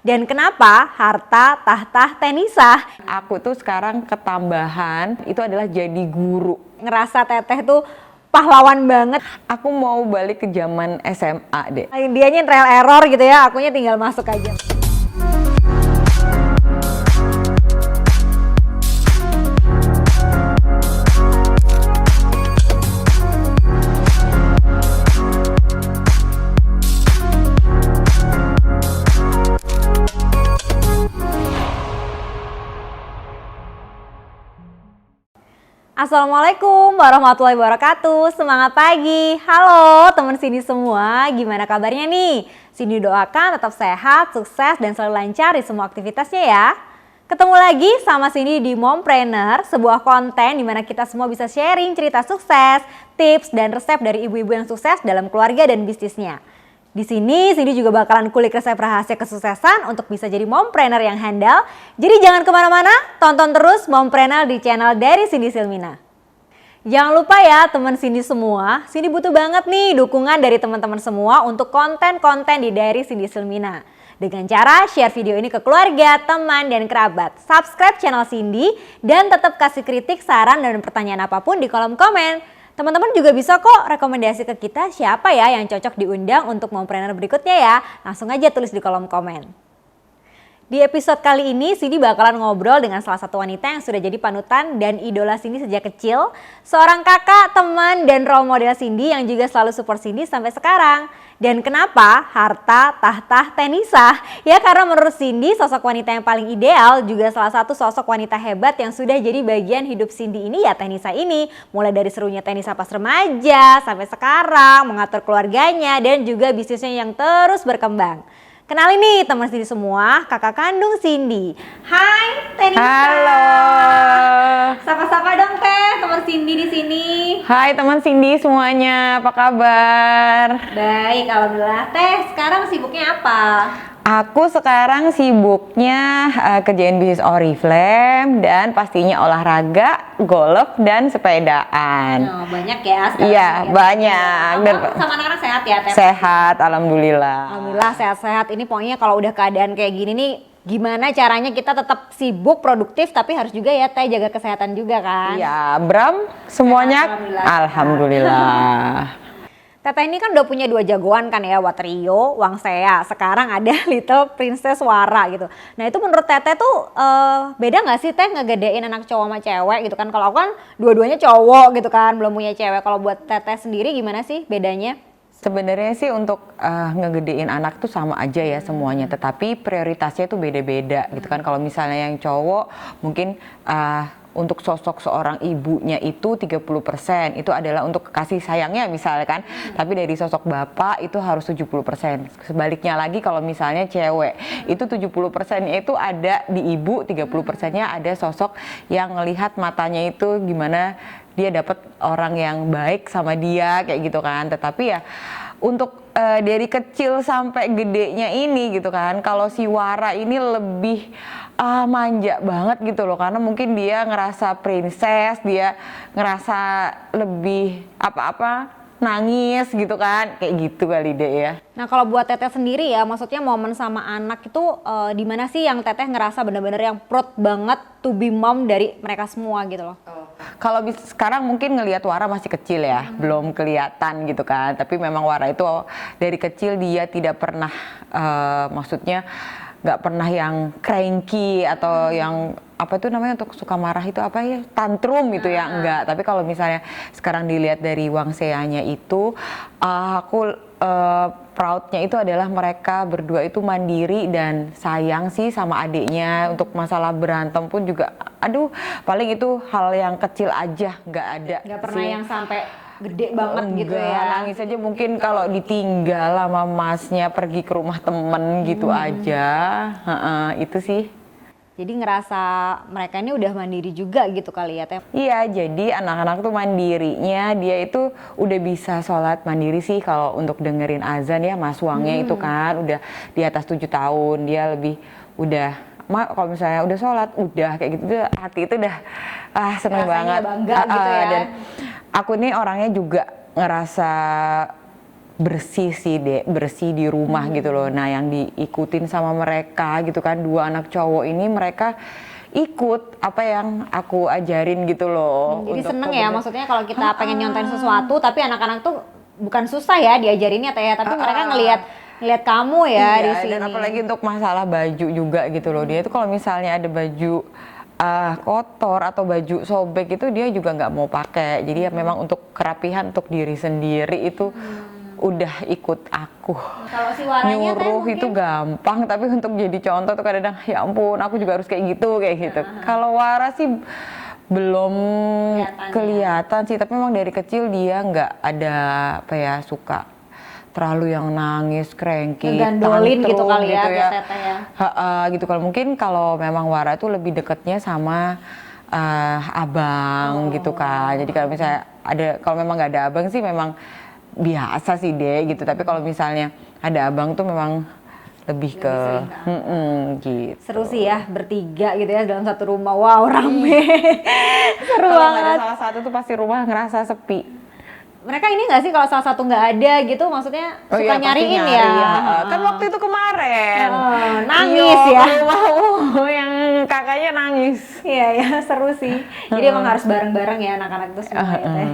Dan kenapa harta tahta Tenisa? Aku tuh sekarang ketambahan itu adalah jadi guru. Ngerasa Teteh tuh pahlawan banget. Aku mau balik ke zaman SMA deh. Dianya trial error gitu ya, akunya tinggal masuk aja. Assalamualaikum warahmatullahi wabarakatuh. Semangat pagi. Halo teman Cindy semua, gimana kabarnya nih? Cindy doakan tetap sehat, sukses dan selalu lancar di semua aktivitasnya ya. Ketemu lagi sama Cindy di Mompreneur, sebuah konten di mana kita semua bisa sharing cerita sukses, tips dan resep dari ibu-ibu yang sukses dalam keluarga dan bisnisnya. Di sini Cindy juga bakalan kulik resep rahasia kesuksesan untuk bisa jadi mompreneur yang handal. Jadi jangan kemana-mana, tonton terus Mompreneur di channel dari Cindy Silmina. Jangan lupa ya teman Cindy semua, Cindy butuh banget nih dukungan dari teman-teman semua untuk konten-konten di Diary Cindy Silmina. Dengan cara share video ini ke keluarga, teman, dan kerabat. Subscribe channel Cindy dan tetap kasih kritik, saran, dan pertanyaan apapun di kolom komen. Teman-teman juga bisa kok rekomendasi ke kita siapa ya yang cocok diundang untuk mompreneur berikutnya ya. Langsung aja tulis di kolom komen. Di episode kali ini Cindy bakalan ngobrol dengan salah satu wanita yang sudah jadi panutan dan idola Cindy sejak kecil. Seorang kakak, teman, dan role model Cindy yang juga selalu support Cindy sampai sekarang. Dan kenapa harta tahta Tenisa? Ya karena menurut Cindy sosok wanita yang paling ideal juga salah satu sosok wanita hebat yang sudah jadi bagian hidup Cindy ini ya Tenisa ini. Mulai dari serunya Tenisa pas remaja sampai sekarang, mengatur keluarganya dan juga bisnisnya yang terus berkembang. Kenalin nih teman Cindy semua, kakak kandung Cindy. Hai Tenisa. Halo. Sapa-sapa dong Teh, teman Cindy di sini. Hai teman Cindy semuanya, apa kabar? Baik, alhamdulillah. Teh, sekarang sibuknya apa? Aku sekarang sibuknya kerjain bisnis Oriflame dan pastinya olahraga, golf, dan sepedaan. Oh, banyak ya sekarang. Iya, ya. banyak. Dan Sama anak-anak sehat ya Teh? sehat, alhamdulillah. Alhamdulillah sehat-sehat. Ini pokoknya kalau udah keadaan kayak gini nih, gimana caranya kita tetap sibuk, produktif, tapi harus juga ya Teh jaga kesehatan juga kan? Iya, Bram, semuanya alhamdulillah. Teteh ini kan udah punya 2 jagoan kan ya, Watrio, Wangsea. Sekarang ada Little Princess Wara gitu. Nah itu menurut Teteh tuh beda gak sih Teh ngegedein anak cowok sama cewek gitu kan? Kalau aku kan dua-duanya cowok gitu kan, belum punya cewek. Kalau buat Teteh sendiri gimana sih bedanya? Sebenarnya sih untuk ngegedein anak tuh sama aja ya semuanya, tetapi prioritasnya tuh beda-beda gitu kan. Kalau misalnya yang cowok mungkin untuk sosok seorang ibunya itu 30% itu adalah untuk kasih sayangnya misalnya kan. Tapi dari sosok bapak itu harus 70%. Sebaliknya lagi kalau misalnya cewek itu 70%-nya itu ada di ibu, 30%-nya ada sosok yang ngelihat matanya itu gimana dia dapat orang yang baik sama dia kayak gitu kan. Tetapi ya untuk dari kecil sampai gedenya ini gitu kan, kalau si Wara ini lebih manja banget gitu loh, karena mungkin dia ngerasa princess, dia ngerasa lebih apa-apa nangis gitu kan, kayak gitu kali deh ya. Nah kalau buat Teteh sendiri ya, maksudnya momen sama anak itu di mana sih yang Teteh ngerasa bener-bener yang proud banget to be mom dari mereka semua gitu loh? Kalau sekarang mungkin ngelihat Wara masih kecil ya, belum kelihatan gitu kan. Tapi memang Wara itu dari kecil dia tidak pernah, maksudnya nggak pernah yang cranky atau yang apa tuh namanya untuk suka marah itu apa ya, tantrum gitu ya, enggak. Tapi kalau misalnya sekarang dilihat dari Wangseanya itu, aku proudnya itu adalah mereka berdua itu mandiri dan sayang sih sama adiknya. Untuk masalah berantem pun juga, aduh paling itu hal yang kecil aja, nggak ada. Nggak pernah sih yang sampai gede banget gitu enggak, ya? nangis aja mungkin kalau ditinggal sama masnya pergi ke rumah temen gitu aja. Itu sih. Jadi ngerasa mereka ini udah mandiri juga gitu kali ya Teh? Iya, jadi anak-anak tuh mandirinya dia itu udah bisa sholat mandiri sih kalau untuk dengerin azan ya. Mas Wangnya itu kan udah di atas 7 tahun, dia lebih udah kalau misalnya udah sholat udah kayak gitu, hati itu udah seneng banget, bangga gitu ya. Dan aku nih orangnya juga ngerasa bersih sih Dek, bersih di rumah gitu loh. Nah yang diikutin sama mereka gitu kan, 2 anak cowok ini mereka ikut apa yang aku ajarin gitu loh. Jadi untuk seneng ya, maksudnya kalau kita pengen nyontain sesuatu, tapi anak-anak tuh bukan susah ya diajarinnya Teh ya, tapi mereka ngelihat kamu ya iya, di sini. dan apalagi untuk masalah baju juga gitu loh. Dia itu kalau misalnya ada baju kotor atau baju sobek itu dia juga nggak mau pakai. Jadi ya memang untuk kerapihan untuk diri sendiri itu udah ikut aku. Kalau si warnanya Teh Nyuruh itu mungkin gampang, tapi untuk jadi contoh tuh kadang ya ampun aku juga harus kayak gitu. Kalau Wara sih belum kelihatan sih, tapi memang dari kecil dia nggak ada apa ya suka terlalu yang nangis, cranky, ngegandolin gitu tantrum kali ya, gitu ya. Teteh ya. Gitu kalau mungkin kalau memang Wara tuh lebih deketnya sama abang gitu kan. Jadi kalau misalnya kalau memang nggak ada abang sih memang biasa sih deh gitu. Tapi kalau misalnya ada abang tuh memang lebih ke gitu. Seru sih ya bertiga gitu ya dalam satu rumah. Wow, rame. Seru Kalau nggak ada banget. salah satu tuh pasti rumah ngerasa sepi. Mereka ini nggak sih kalau salah satu nggak ada gitu, maksudnya suka iya, pasti nyariin nyari, ya? Kan waktu itu kemarin Nangis Iyo, ya? rumah yang kakaknya nangis. Iya ya, seru sih. Jadi emang harus bareng-bareng ya anak-anak itu semua ya Teh.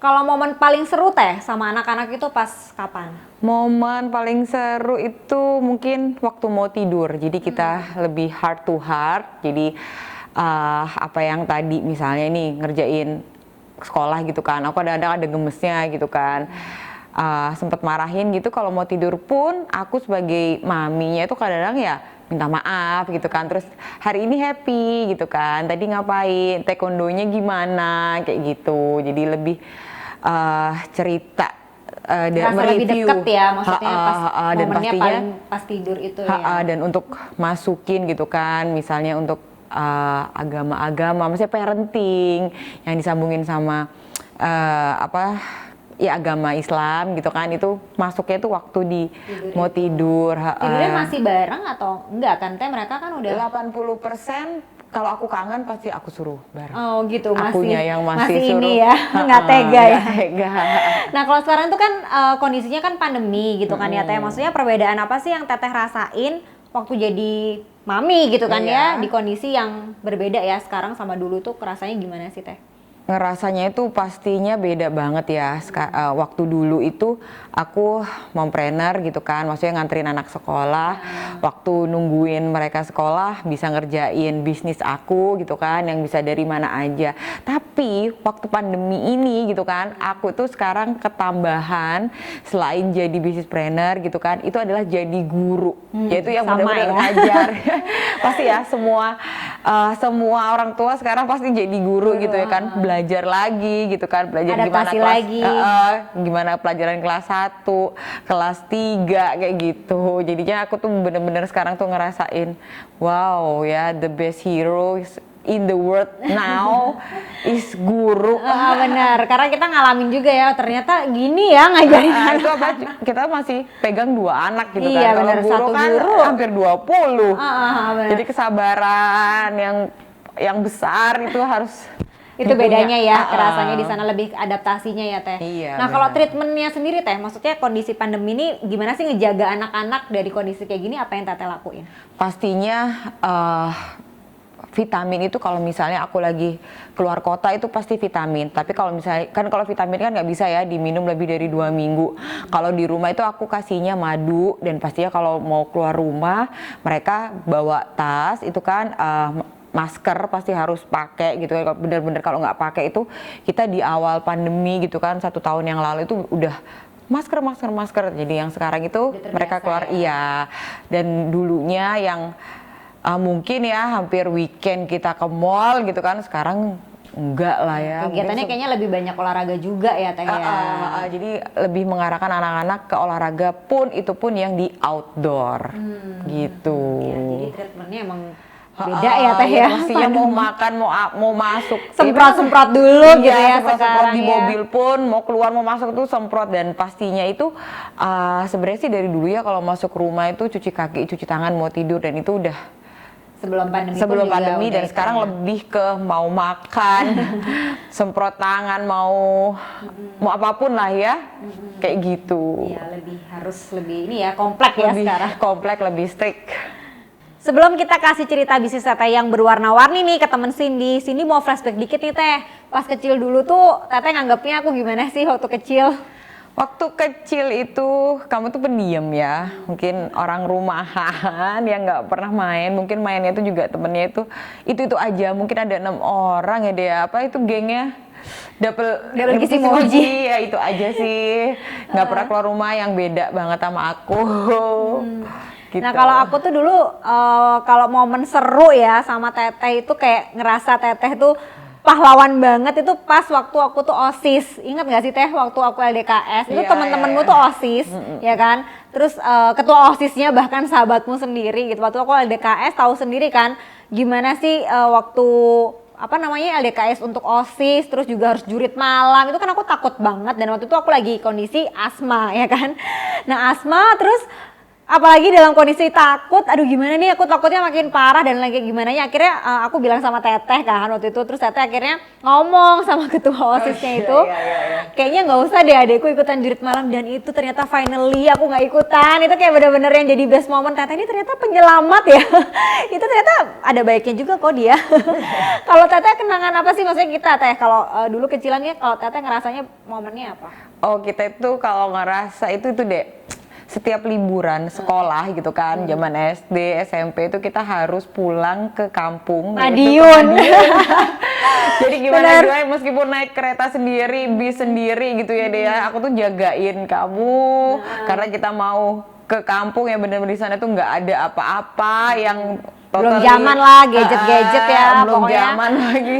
Kalau momen paling seru Teh sama anak-anak itu pas kapan? Momen paling seru itu mungkin waktu mau tidur. Jadi kita lebih heart to heart. Jadi apa yang tadi misalnya nih ngerjain sekolah gitu kan, aku ada gemesnya gitu kan, sempet marahin gitu. Kalau mau tidur pun aku sebagai maminya itu kadang-kadang ya minta maaf gitu kan, terus hari ini happy gitu kan, tadi ngapain, taekwondonya gimana kayak gitu. Jadi lebih cerita dan Lebih mereview deket ya, maksudnya pas dan momennya pastinya paling pas tidur itu ya. dan untuk masukin gitu kan, misalnya untuk agama-agama, maksudnya parenting yang disambungin sama ya agama Islam gitu kan, itu masuknya itu waktu di mau tidur. Tidurnya masih bareng atau enggak kan Teh? Mereka kan udah 80% kalau aku kangen pasti aku suruh bareng. Oh gitu, Akunya yang masih suruh, ini ya, nggak tega ya. nggak tega. Nah kalau sekarang tuh kan kondisinya kan pandemi gitu kan ya Teh. Maksudnya perbedaan apa sih yang Teteh rasain waktu jadi mami gitu kan ya, di kondisi yang berbeda ya sekarang sama dulu tuh kerasanya gimana sih Teh? Ngerasanya itu pastinya beda banget ya. Waktu dulu itu aku mompreneur gitu kan, maksudnya nganterin anak sekolah, waktu nungguin mereka sekolah bisa ngerjain bisnis aku gitu kan, yang bisa dari mana aja. Tapi waktu pandemi ini gitu kan, aku tuh sekarang ketambahan selain jadi businesspreneur gitu kan, itu adalah jadi guru, yaitu yang benar-benar ngajar. Pasti ya semua orang tua sekarang pasti jadi guru gitu ya kan, belajar lagi gitu kan, belajar Adaptasi gimana lagi. gimana pelajaran kelas 1, kelas 3 kayak gitu. Jadinya aku tuh bener-bener sekarang tuh ngerasain wow ya, the best hero in the world now is guru. Benar, karena kita ngalamin juga ya, ternyata gini ya ngajarin anak. Itu apa, kita masih pegang 2 anak gitu Iya, kan. Kalau benar, guru satu kan guru. hampir 20. Benar. Jadi kesabaran yang besar itu harus Itu bedanya ya, punya. kerasanya di sana lebih adaptasinya ya Teh. Iya, Nah kalau benar. treatmentnya sendiri Teh, maksudnya kondisi pandemi ini gimana sih ngejaga anak-anak dari kondisi kayak gini, apa yang Teteh lakuin? Pastinya vitamin itu kalau misalnya aku lagi keluar kota itu pasti vitamin. Tapi kalau misalnya kan kalau vitamin kan nggak bisa ya diminum lebih dari 2 minggu. Kalau di rumah itu aku kasihnya madu, dan pastinya kalau mau keluar rumah mereka bawa tas itu kan masker pasti harus pakai gitu kan. Bener-bener kalau nggak pakai itu, kita di awal pandemi gitu kan 1 tahun yang lalu itu udah masker. Jadi yang sekarang itu mereka keluar iya. Dan dulunya yang mungkin ya hampir weekend kita ke mall gitu kan, sekarang enggak lah ya. Kegiatannya kayaknya lebih banyak olahraga juga ya Teh ya. Jadi lebih mengarahkan anak-anak ke olahraga pun itu pun yang di outdoor gitu. Ya, jadi treatmentnya emang beda ya Teh ya. Pastinya mau makan, mau masuk Semprot-semprot dulu gitu ya semprot sekarang di ya. mobil pun mau keluar mau masuk tuh semprot. Dan pastinya itu sebenarnya sih dari dulu ya kalau masuk rumah itu cuci kaki, cuci tangan, mau tidur, dan itu udah Sebelum pandemi pun sebelum juga pandemi udah dan itu sekarang ya. lebih ke mau makan, semprot tangan, mau apapun lah ya, kayak gitu. Iya, harus lebih ini ya, komplek ya Lebih sekarang. komplek, lebih strict. Sebelum kita kasih cerita bisnis Teteh yang berwarna-warni nih ke temen Cindy mau flashback dikit nih Teh. Pas kecil dulu tuh Teteh nganggapnya aku gimana sih waktu kecil? Waktu kecil itu kamu tuh pendiam ya, mungkin orang rumahan yang nggak pernah main, mungkin mainnya itu juga temennya itu aja, mungkin ada 6 orang ya dia, apa itu gengnya? Double Kissy Kissy Moji. ya itu aja sih, nggak pernah keluar rumah yang beda banget sama aku. Gitu. Nah kalau aku tuh dulu kalau momen seru ya sama Teteh itu kayak ngerasa Teteh tuh pahlawan banget itu pas waktu aku tuh OSIS. Ingat gak sih Teh waktu aku LDKS itu Iya, temen-temenmu iya. tuh OSIS ya kan. Terus ketua OSISnya bahkan sahabatmu sendiri gitu. Waktu aku LDKS tahu sendiri kan gimana sih waktu apa namanya LDKS untuk OSIS, terus juga harus jurit malam, itu kan aku takut banget dan waktu itu aku lagi kondisi asma ya kan. Nah asma terus apalagi dalam kondisi takut, aduh gimana nih aku takutnya makin parah dan lagi gimana ya akhirnya aku bilang sama Teteh kan waktu itu, terus Teteh akhirnya ngomong sama ketua OSISnya itu kayaknya nggak usah deh adekku ikutan jurit malam dan itu ternyata finally aku nggak ikutan, itu kayak bener-bener yang jadi best moment. Teteh ini ternyata penyelamat ya itu ternyata ada baiknya juga kok dia. Kalau Teteh kenangan apa sih maksudnya kita Teh kalau dulu kecilannya kalau Teteh ngerasanya momennya apa? Oh kita itu kalau ngerasa itu deh, setiap liburan sekolah gitu kan, zaman SD, SMP itu kita harus pulang ke kampung. Madiun. Jadi gimana juga meskipun naik kereta sendiri, bis sendiri gitu ya Dea, aku tuh jagain kamu karena kita mau ke kampung yang bener-bener di sana tuh nggak ada apa-apa yang Belum zaman lah gadget-gadget ya belum pokoknya. zaman lagi.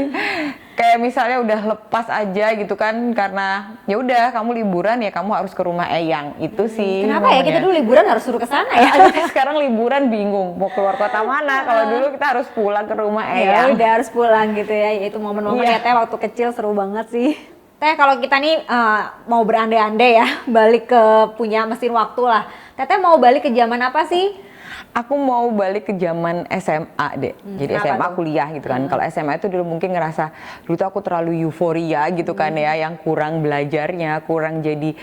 Kayak misalnya udah lepas aja gitu kan karena ya udah kamu liburan ya kamu harus ke rumah Eyang itu sih. Kenapa ya kita dulu liburan harus suruh ke sana ya? Kita sekarang liburan bingung mau keluar kota mana. Kalau dulu kita harus pulang ke rumah Ya Eyang. udah harus pulang gitu ya. Itu momen-momen ya Teh waktu kecil seru banget sih. Teh kalau kita nih mau berandai-andai ya balik ke punya mesin waktu lah. Teteh mau balik ke zaman apa sih? Aku mau balik ke zaman SMA deh. Jadi kenapa SMA tuh? kuliah gitu kan. Kalau SMA itu dulu mungkin ngerasa dulu tuh aku terlalu euforia gitu kan ya, yang kurang belajarnya, kurang jadi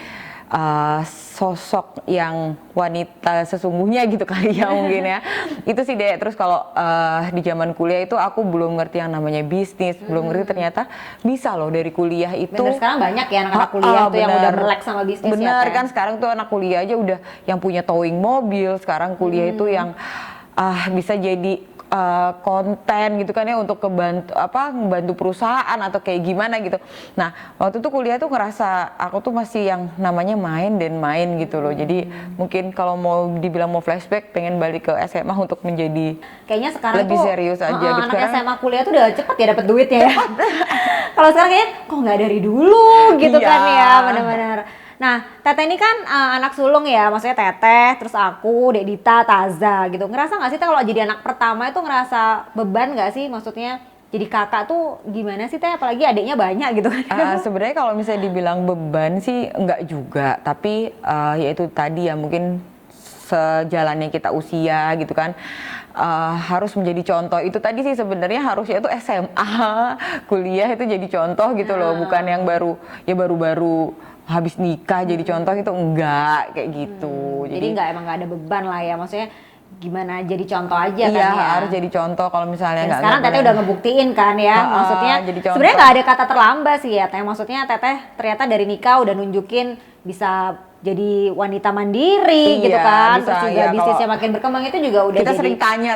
sosok yang wanita sesungguhnya gitu kali ya mungkin ya. Itu sih deh. Terus kalau di zaman kuliah itu aku belum ngerti yang namanya bisnis, belum ngerti ternyata bisa loh dari kuliah itu. Bener sekarang banyak ya anak-anak kuliah tuh yang udah melek sama bisnis ya Bener Teh. kan sekarang tuh anak kuliah aja udah yang punya towing mobil, sekarang kuliah itu yang bisa jadi konten gitu kan ya untuk ngebantu perusahaan atau kayak gimana gitu. Nah waktu itu kuliah tuh ngerasa aku tuh masih yang namanya main dan main gitu loh. Jadi mungkin kalau mau dibilang mau flashback pengen balik ke SMA untuk menjadi Kayaknya sekarang lebih tuh serius aja gitu. anak Sekarang SMA kuliah tuh udah cepet ya dapet duitnya ya. Kalau sekarang kayaknya kok nggak dari dulu gitu Iya. kan ya, benar-benar. Nah, Teteh ini kan anak sulung ya, maksudnya Teteh, terus aku, Dek Dita, Taza gitu. Ngerasa nggak sih Teh kalau jadi anak pertama itu ngerasa beban nggak sih? Maksudnya jadi kakak tuh gimana sih Teh? Apalagi adiknya banyak gitu kan. sebenarnya kalau misalnya dibilang beban sih enggak juga, tapi ya itu tadi ya mungkin sejalannya kita usia gitu kan, harus menjadi contoh. Itu tadi sih sebenarnya harusnya itu SMA, kuliah itu jadi contoh gitu loh, bukan yang baru-baru habis nikah jadi contoh, itu enggak kayak gitu. Jadi emang nggak ada beban lah ya, maksudnya gimana jadi contoh aja kan iya, ya. harus jadi contoh kalau misalnya Dan nggak. sekarang Teteh udah ngebuktiin kan ya, maksudnya jadi contoh. sebenarnya nggak ada kata terlambat sih ya Teh. Maksudnya Teteh ternyata dari nikah udah nunjukin bisa jadi wanita mandiri gitu kan, bisa, terus juga ya, bisnisnya makin berkembang, itu juga udah kita jadi sering tanya,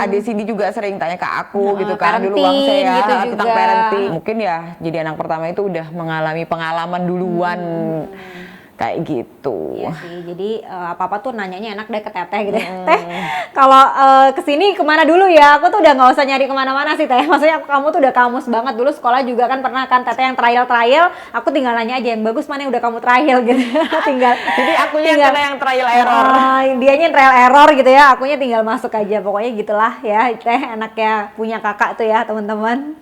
adik Cindy juga sering tanya ke aku gitu kan, dulu parenting bang saya gitu tentang juga. parenting. Mungkin ya jadi anak pertama itu udah mengalami pengalaman duluan kayak gitu. Iya sih, jadi apa-apa tuh nanyanya enak deh ke Teteh gitu ya. Teh, kalau kesini kemana dulu ya? Aku tuh udah nggak usah nyari kemana-mana sih Teh. Maksudnya kamu tuh udah kamus banget. Dulu sekolah juga kan pernah kan Teteh yang trial, aku tinggal nanya aja yang bagus mana yang udah kamu trial gitu. tinggal. Jadi akunya kena yang trial error. Dianya yang trial error gitu ya, akunya tinggal masuk aja. Pokoknya gitulah ya Teh, enaknya punya kakak tuh ya teman-teman.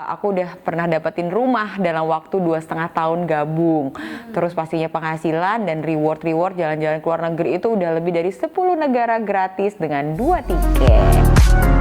Aku udah pernah dapetin rumah dalam waktu 2,5 tahun gabung. Terus pastinya penghasilan dan reward jalan-jalan ke luar negeri itu udah lebih dari 10 negara gratis dengan 2 tiket.